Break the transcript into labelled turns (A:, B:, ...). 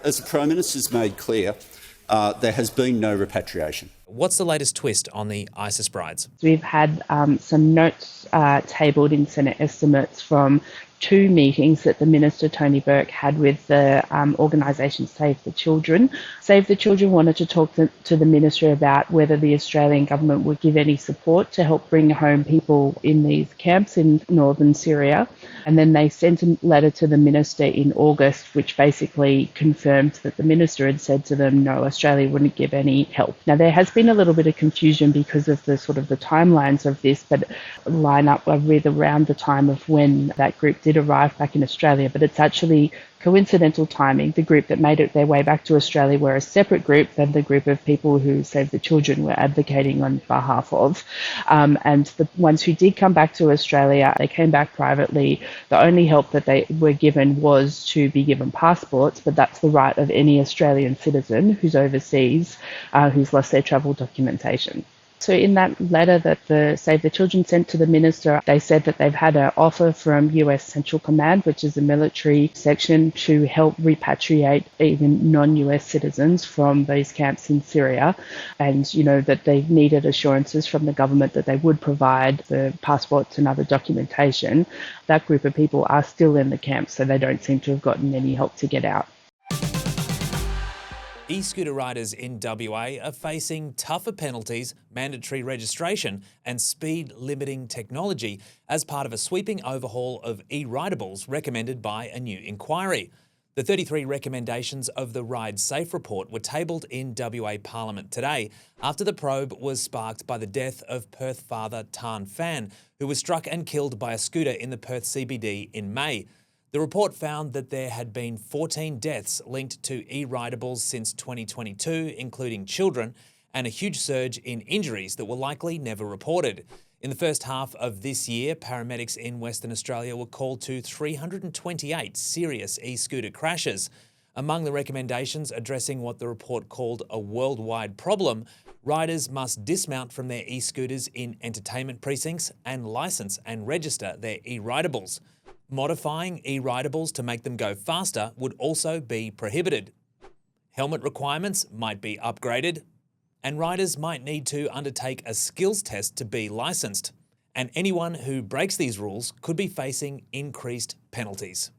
A: As the Prime Minister's made clear, there has been no repatriation.
B: What's the latest twist on the ISIS brides?
C: We've had some notes tabled in Senate estimates from 2 meetings that the Minister, Tony Burke, had with the organisation Save the Children. Save the Children wanted to talk to the Minister about whether the Australian government would give any support to help bring home people in these camps in northern Syria. And then they sent a letter to the Minister in August, which basically confirmed that the Minister had said to them, no, Australia wouldn't give any help. Now, there has been a little bit of confusion because of the timelines of this, but line up with around the time of when that group did arrive back in Australia, but it's actually coincidental timing. The group that made it their way back to Australia were a separate group than the group of people who Save the Children were advocating on behalf of. And the ones who did come back to Australia, they came back privately. The only help that they were given was to be given passports, but that's the right of any Australian citizen who's overseas, who's lost their travel documentation. So in that letter that the Save the Children sent to the Minister, they said that they've had an offer from US Central Command, which is a military section, to help repatriate even non-US citizens from those camps in Syria. And, that they needed assurances from the government that they would provide the passports and other documentation. That group of people are still in the camps, so they don't seem to have gotten any help to get out.
B: E-scooter riders in WA are facing tougher penalties, mandatory registration and speed limiting technology as part of a sweeping overhaul of eRidables recommended by a new inquiry. The 33 recommendations of the Ride Safe report were tabled in WA Parliament today after the probe was sparked by the death of Perth father Tan Phan, who was struck and killed by a scooter in the Perth CBD in May. The report found that there had been 14 deaths linked to eRidables since 2022, including children, and a huge surge in injuries that were likely never reported. In the first half of this year, paramedics in Western Australia were called to 328 serious e-scooter crashes. Among the recommendations addressing what the report called a worldwide problem, riders must dismount from their e-scooters in entertainment precincts and licence and register their eRidables. Modifying eRidables to make them go faster would also be prohibited. Helmet requirements might be upgraded, and riders might need to undertake a skills test to be licensed. And anyone who breaks these rules could be facing increased penalties.